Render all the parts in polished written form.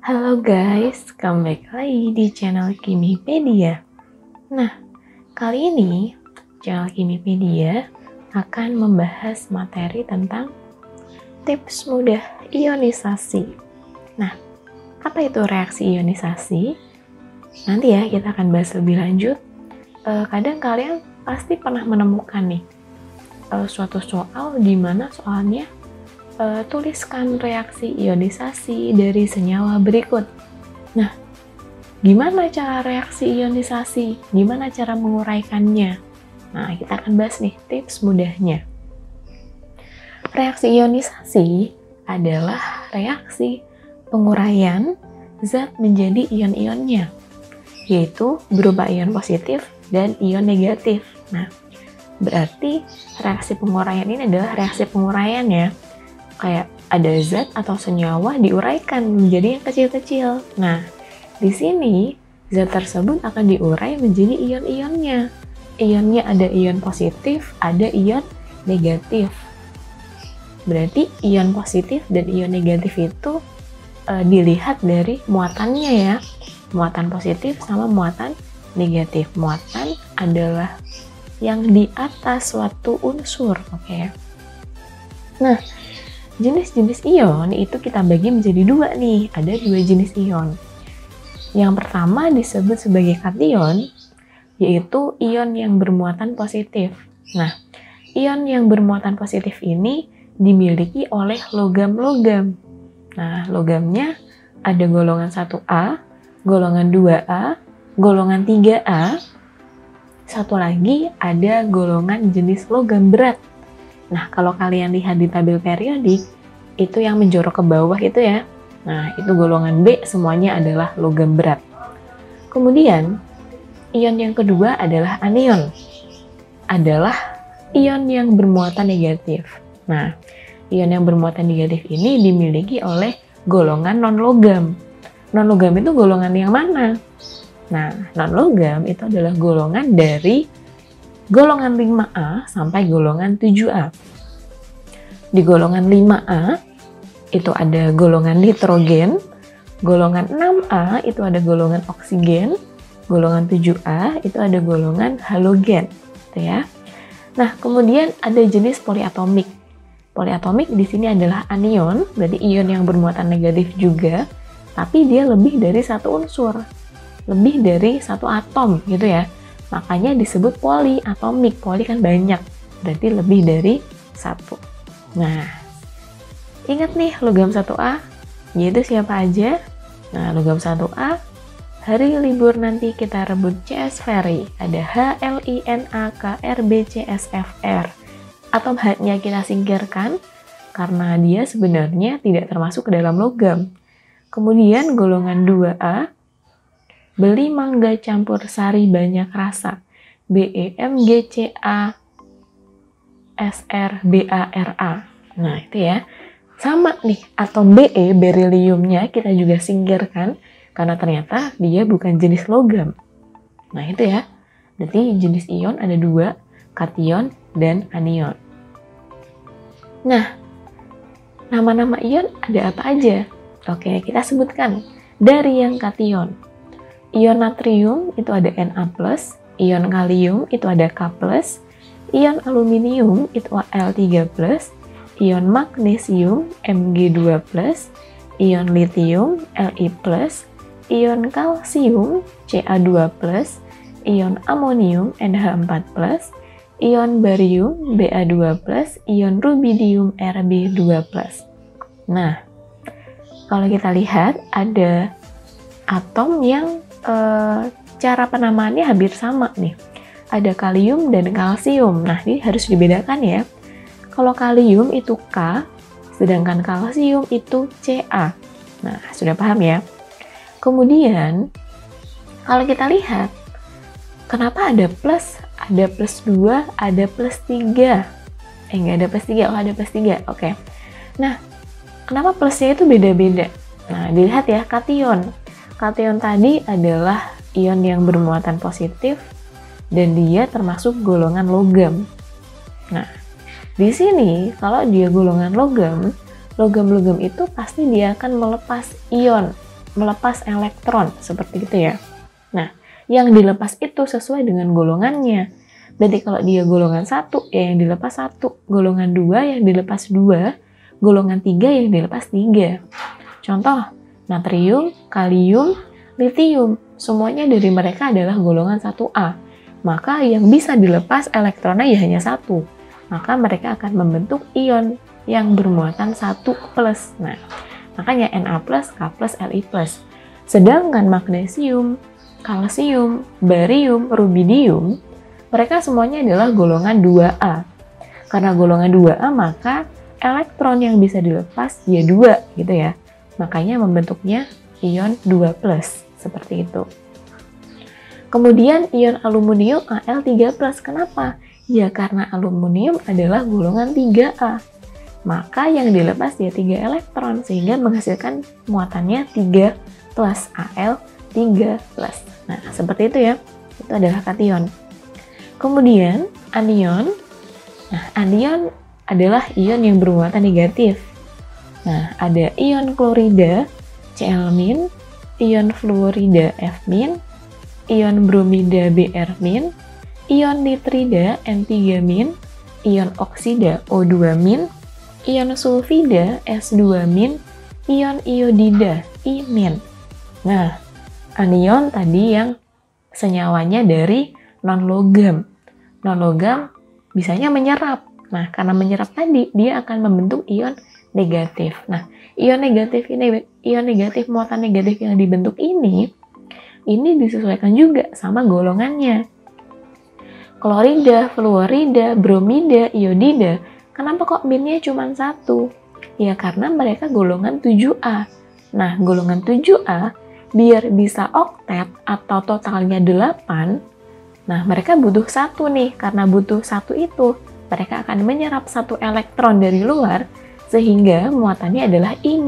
Halo guys, comeback lagi di channel Kimipedia. Nah, kali ini channel Kimipedia akan membahas materi tentang tips mudah ionisasi. Nah, apa itu reaksi ionisasi? Nanti ya kita akan bahas lebih lanjut. Kadang kalian pasti pernah menemukan nih suatu soal di mana soalnya tuliskan reaksi ionisasi dari senyawa berikut. Nah, gimana cara reaksi ionisasi? Gimana cara menguraikannya? Nah, kita akan bahas nih tips mudahnya. Reaksi ionisasi adalah reaksi penguraian zat menjadi ion-ionnya, yaitu berupa ion positif dan ion negatif. Nah, berarti reaksi penguraian ini adalah reaksi penguraian ya. Kayak ada zat atau senyawa diuraikan menjadi yang kecil-kecil. Nah, di sini zat tersebut akan diurai menjadi ion-ionnya. Ionnya ada ion positif, ada ion negatif. Berarti ion positif dan ion negatif itu dilihat dari muatannya ya. Muatan positif sama muatan negatif. Muatan adalah yang di atas suatu unsur, oke? Nah, jenis-jenis ion itu kita bagi menjadi dua nih, ada dua jenis ion. Yang pertama disebut sebagai kation, yaitu ion yang bermuatan positif. Nah, ion yang bermuatan positif ini dimiliki oleh logam-logam. Nah, logamnya ada golongan 1A, golongan 2A, golongan 3A, satu lagi ada golongan jenis logam berat. Nah, kalau kalian lihat di tabel periodik, itu yang menjorok ke bawah itu ya. Nah, itu golongan B, semuanya adalah logam berat. Kemudian, ion yang kedua adalah anion. Adalah ion yang bermuatan negatif. Nah, ion yang bermuatan negatif ini dimiliki oleh golongan non-logam. Non-logam itu golongan yang mana? Nah, non-logam itu adalah golongan dari golongan 5A sampai golongan 7A. Di golongan 5A itu ada golongan nitrogen, golongan 6A itu ada golongan oksigen, golongan 7A itu ada golongan halogen, gitu ya. Nah, kemudian ada jenis poliatomik. Poliatomik di sini adalah anion, berarti ion yang bermuatan negatif juga, tapi dia lebih dari satu unsur, lebih dari satu atom, gitu ya. Makanya disebut poliatomik. Poli kan banyak, berarti lebih dari satu. Nah, ingat nih logam 1A, yaitu siapa aja? Nah, logam 1A, hari libur nanti kita rebut CS Ferry. Ada HLINAKRBCSFR. Atom H-nya kita singkirkan, karena dia sebenarnya tidak termasuk ke dalam logam. Kemudian golongan 2A, beli mangga campur sari banyak rasa. BEMGCA SRBARA. Nah, itu ya. Sama nih, atom Be, beriliumnya kita juga singkirkan karena ternyata dia bukan jenis logam. Nah, itu ya. Berarti jenis ion ada dua, kation dan anion. Nah, nama-nama ion ada apa aja? Oke, kita sebutkan dari yang kation. Ion natrium itu ada Na+, ion kalium itu ada K+, ion aluminium itu Al3+, ion magnesium Mg2+, ion lithium Li+, ion kalsium Ca2+, ion amonium NH4+, ion barium Ba2+, ion rubidium Rb2+. Nah, kalau kita lihat ada atom yang cara penamaannya hampir sama nih. Ada kalium dan kalsium. Nah, ini harus dibedakan ya. Kalau kalium itu K, sedangkan kalsium itu Ca. Nah, sudah paham ya? Kemudian, kalau kita lihat, kenapa ada plus? Ada plus 2, ada plus 3. Nggak ada plus 3. Oh, ada plus 3. Oke. Nah, kenapa plusnya itu beda-beda? Nah, dilihat ya, kation. Kation tadi adalah ion yang bermuatan positif dan dia termasuk golongan logam. Nah, di sini kalau dia golongan logam, logam-logam itu pasti dia akan melepas ion melepas elektron, seperti itu ya. Nah, yang dilepas itu sesuai dengan golongannya. Berarti kalau dia golongan 1, ya yang dilepas 1. Golongan 2, yang dilepas 2. Golongan 3, yang dilepas 3. Contoh, natrium, kalium, litium. Semuanya dari mereka adalah golongan 1A. Maka yang bisa dilepas elektronnya ya hanya 1. Maka mereka akan membentuk ion yang bermuatan 1+. Nah, makanya Na+, K+, Li+. Sedangkan magnesium, kalsium, barium, rubidium, mereka semuanya adalah golongan 2A. Karena golongan 2A, maka elektron yang bisa dilepas ya 2 gitu ya. Makanya membentuknya ion 2+, seperti itu. Kemudian ion aluminium Al3+. Kenapa? Ya karena aluminium adalah golongan 3A. Maka yang dilepas ya 3 elektron, sehingga menghasilkan muatannya 3+, Al3+. Nah, seperti itu ya. Itu adalah kation. Kemudian anion. Nah, anion adalah ion yang bermuatan negatif. Nah, ada ion klorida Cl-, ion fluorida F-, ion bromida Br-, ion nitrida N3-, ion oksida O2-, ion sulfida S2-, ion iodida I-. Nah, anion tadi yang senyawanya dari non-logam. Non-logam bisanya menyerap. Nah, karena menyerap tadi, dia akan membentuk ion negatif. Nah, ion negatif muatan negatif yang dibentuk ini disesuaikan juga sama golongannya. Klorida, fluorida, bromida, iodida. Kenapa kok minnya cuma 1? Ya karena mereka golongan 7A. Nah, golongan 7A biar bisa oktet atau totalnya 8, nah, mereka butuh 1 nih. Karena butuh 1 itu, mereka akan menyerap 1 elektron dari luar, sehingga muatannya adalah I-,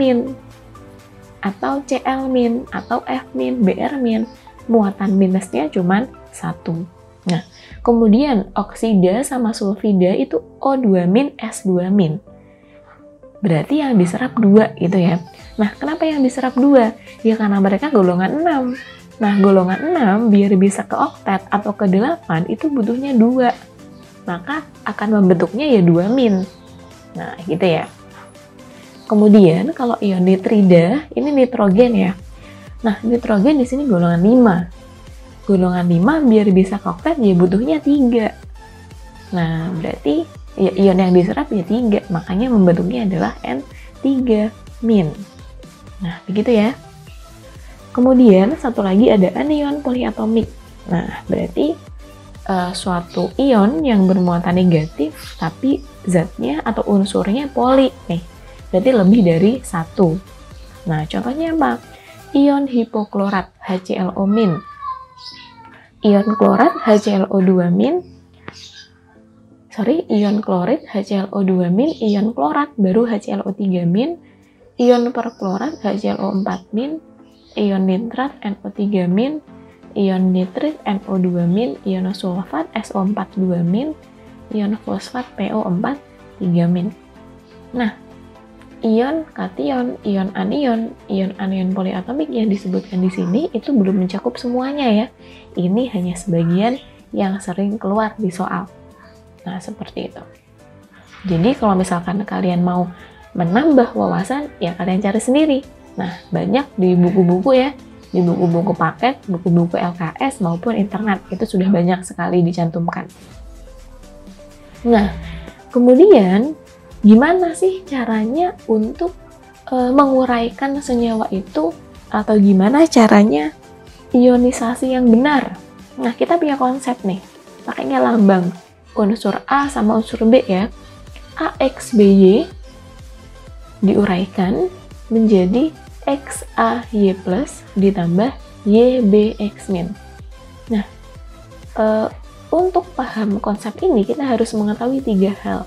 atau Cl-, atau F-, Br-. Muatan minusnya cuma 1. Nah, kemudian oksida sama sulfida itu O2-, S2-. Berarti yang diserap 2 gitu ya. Nah, kenapa yang diserap 2? Ya karena mereka golongan 6. Nah, golongan 6 biar bisa ke oktet atau ke 8 itu butuhnya 2. Maka akan membentuknya ya 2-. Nah, gitu ya. Kemudian kalau ion nitrida, ini nitrogen ya. Nah, nitrogen di sini golongan 5. Golongan 5 biar bisa ke oktet ya butuhnya 3. Nah, berarti ya ion yang diserap ya 3. Makanya membentuknya adalah N3-. Nah, begitu ya. Kemudian satu lagi ada anion poliatomik. Nah, berarti suatu ion yang bermuatan negatif tapi zatnya atau unsurnya poli nih. Berarti lebih dari 1. Nah, contohnya apa? Ion hipoklorat HClO-. Ion klorat HClO2-. Ion klorit HClO2-, ion klorat baru HClO3-. Ion perklorat HClO4-, ion nitrat NO3-, ion nitrit NO2-, ion sulfat SO42-, ion fosfat PO43-. Nah, ion kation, ion anion poliatomik yang disebutkan di sini itu belum mencakup semuanya ya. Ini hanya sebagian yang sering keluar di soal. Nah, seperti itu. Jadi kalau misalkan kalian mau menambah wawasan, ya kalian cari sendiri. Nah, banyak di buku-buku ya, di buku-buku paket, buku-buku LKS maupun internet, itu sudah banyak sekali dicantumkan. Nah, kemudian gimana sih caranya untuk menguraikan senyawa itu, atau gimana caranya ionisasi yang benar? Nah, kita punya konsep nih, pakainya lambang unsur A sama unsur B ya. AXBY diuraikan menjadi XAY+ ditambah YBX-. Nah, untuk paham konsep ini kita harus mengetahui 3 hal.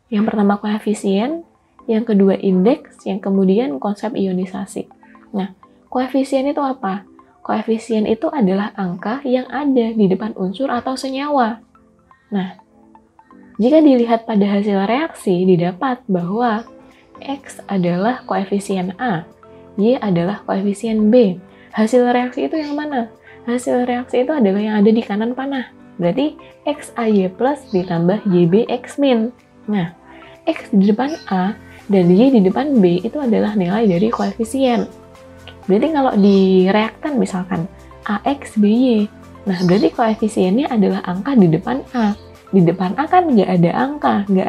Yang pertama koefisien, yang kedua indeks, yang kemudian konsep ionisasi. Nah, koefisien itu apa? Koefisien itu adalah angka yang ada di depan unsur atau senyawa. Nah, jika dilihat pada hasil reaksi, didapat bahwa X adalah koefisien A, Y adalah koefisien B. Hasil reaksi itu yang mana? Hasil reaksi itu adalah yang ada di kanan panah. Berarti XAY plus ditambah YB X min. Nah, X di depan A dan Y di depan B itu adalah nilai dari koefisien. Berarti kalau di reaktan misalkan AX BY, nah berarti koefisiennya adalah angka di depan A. Di depan A kan nggak ada angka, nggak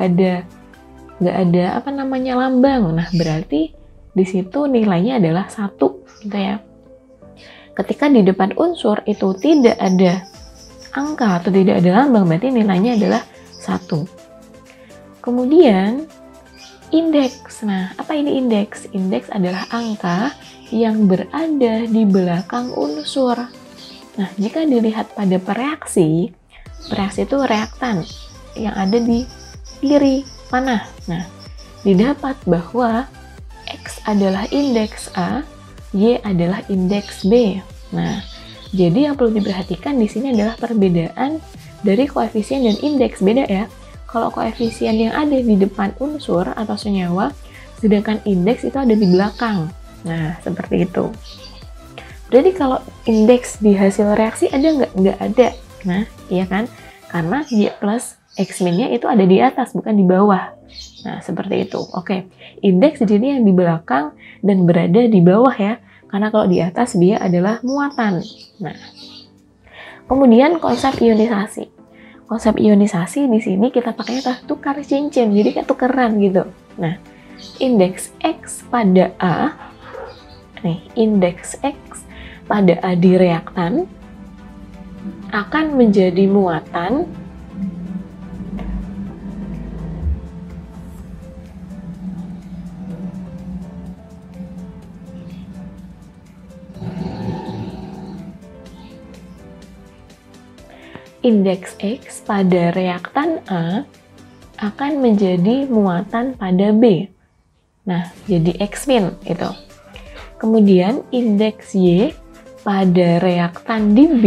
ada lambang. Nah berarti di situ nilainya adalah 1 gitu ya. Ketika di depan unsur itu tidak ada angka atau tidak ada lambang, berarti nilainya adalah 1. Kemudian indeks. Nah, apa ini indeks? Indeks adalah angka yang berada di belakang unsur. Nah, jika dilihat pada pereaksi itu reaktan yang ada di kiri panah. Nah, didapat bahwa X adalah indeks A, Y adalah indeks B. Nah, jadi yang perlu diperhatikan di sini adalah perbedaan dari koefisien dan indeks. Beda ya. Kalau koefisien yang ada di depan unsur atau senyawa, sedangkan indeks itu ada di belakang. Nah, seperti itu. Berarti kalau indeks di hasil reaksi ada nggak? Nggak ada. Nah, iya kan? Karena Y plus X min-nya itu ada di atas, bukan di bawah. Nah, seperti itu. Oke, indeks jadi yang di belakang dan berada di bawah ya. Karena kalau di atas dia adalah muatan. Nah, kemudian konsep ionisasi. Konsep ionisasi di sini kita pakainya tukar cincin, jadi kayak tukeran gitu. Nah, indeks X pada A, indeks X pada A di reaktan akan menjadi muatan indeks X pada reaktan A akan menjadi muatan pada B. Nah, jadi X min itu. Kemudian indeks Y pada reaktan di B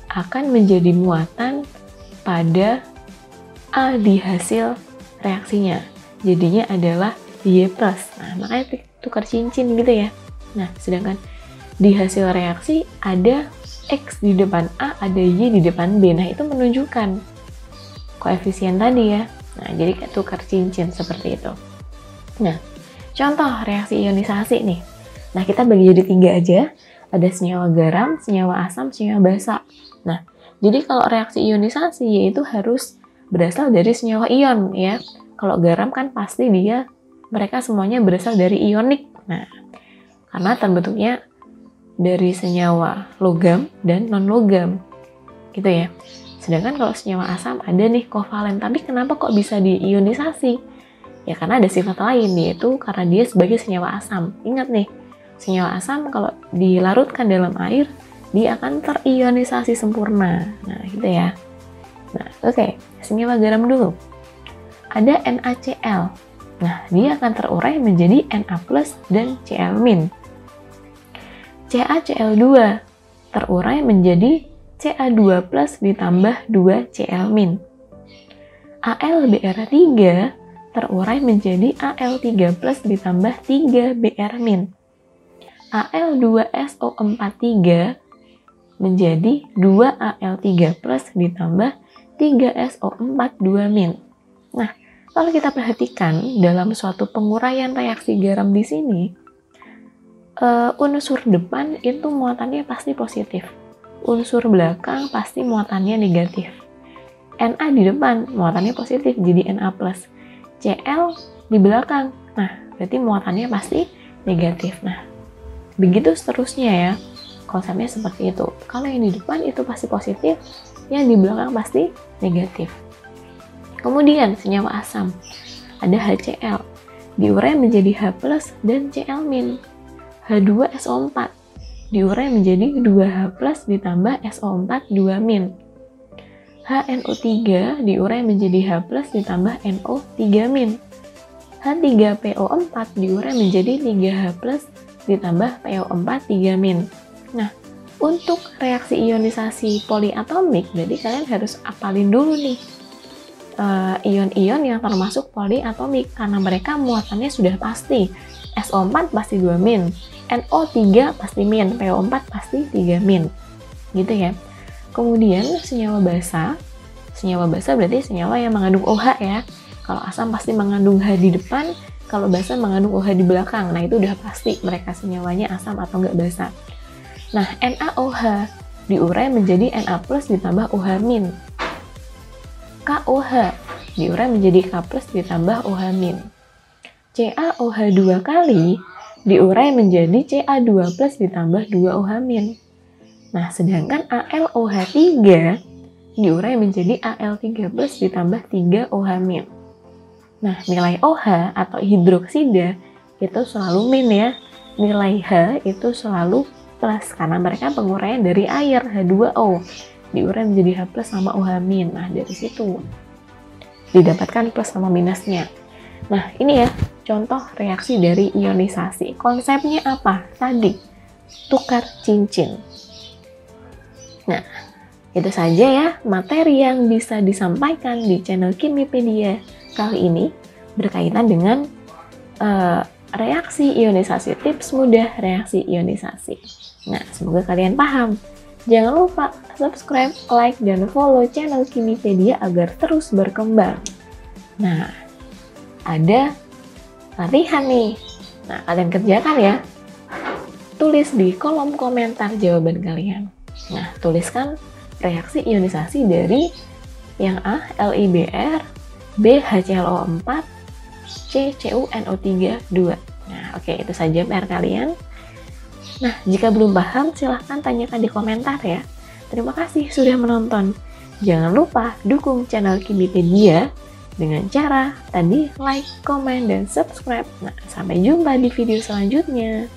akan menjadi muatan pada A di hasil reaksinya. Jadinya adalah Y plus. Nah, makanya tukar cincin gitu ya. Nah, sedangkan di hasil reaksi ada X di depan A, ada Y di depan B. Nah, itu menunjukkan koefisien tadi ya. Nah, jadi kayak tukar cincin seperti itu. Nah, contoh reaksi ionisasi nih. Nah, kita bagi jadi 3 aja. Ada senyawa garam, senyawa asam, senyawa basa. Nah, jadi kalau reaksi ionisasi yaitu harus berasal dari senyawa ion ya. Kalau garam kan pasti mereka semuanya berasal dari ionik. Nah, karena terbentuknya dari senyawa logam dan non-logam gitu ya. Sedangkan kalau senyawa asam ada nih kovalen, tapi kenapa kok bisa diionisasi? Ya karena ada sifat lain, yaitu karena dia sebagai senyawa asam. Ingat nih, senyawa asam kalau dilarutkan dalam air, dia akan terionisasi sempurna. Nah gitu ya. Nah oke, senyawa garam dulu. Ada NaCl. Nah dia akan terurai menjadi Na plus dan Cl-. CaCl2 terurai menjadi Ca2 plus ditambah 2Cl-. AlBr3 terurai menjadi Al3 plus ditambah 3Br-. Al2SO43 menjadi 2Al3 plus ditambah 3SO42-. Nah, kalau kita perhatikan dalam suatu penguraian reaksi garam di sini, unsur depan itu muatannya pasti positif, unsur belakang pasti muatannya negatif. Na di depan muatannya positif jadi Na+, Cl di belakang, nah berarti muatannya pasti negatif. Nah begitu seterusnya ya, konsepnya seperti itu. Kalau yang di depan itu pasti positif, yang di belakang pasti negatif. Kemudian senyawa asam, ada HCl, diurai menjadi H+ dan Cl-. H2SO4 diurai menjadi 2H+ ditambah SO4 2-. HNO3 diurai menjadi H+ ditambah NO3-. H3PO4 diurai menjadi 3H+ ditambah PO4 3-. Nah, untuk reaksi ionisasi poliatomik, jadi kalian harus apalin dulu nih ion-ion yang termasuk poliatomik karena mereka muatannya sudah pasti. SO4 pasti 2 min, NO3 pasti min, PO4 pasti 3 min. Gitu ya. Kemudian senyawa basa berarti senyawa yang mengandung OH ya. Kalau asam pasti mengandung H di depan, kalau basa mengandung OH di belakang. Nah, itu udah pasti mereka senyawanya asam atau enggak basa. Nah, NaOH diurai menjadi Na+ ditambah OH-. KOH diurai menjadi K+ ditambah OH-. CaOH 2 kali diurai menjadi Ca2+ ditambah 2 OH-. Nah, sedangkan AlOH 3 diurai menjadi Al3+ ditambah 3 OH-. Nah, nilai OH atau hidroksida itu selalu min ya. Nilai H itu selalu plus karena mereka penguraian dari air H2O. Diurai menjadi H+ sama OH-. Nah, dari situ didapatkan plus sama minusnya. Nah, ini ya contoh reaksi dari ionisasi. Konsepnya apa? Tadi, tukar cincin. Nah, itu saja ya materi yang bisa disampaikan di channel Kimipedia kali ini berkaitan dengan reaksi ionisasi, tips mudah reaksi ionisasi. Nah, semoga kalian paham. Jangan lupa subscribe, like, dan follow channel Kimipedia agar terus berkembang. Nah, ada latihan nih. Nah, kalian kerjakan ya. Tulis di kolom komentar jawaban kalian. Nah, tuliskan reaksi ionisasi dari yang A, LiBr, B, HClO4, C, CuNO3, 2. Nah, oke, itu saja PR kalian. Nah, jika belum paham, silahkan tanyakan di komentar ya. Terima kasih sudah menonton. Jangan lupa dukung channel Kimipedia dengan cara tadi like, komen, dan subscribe. Nah, sampai jumpa di video selanjutnya.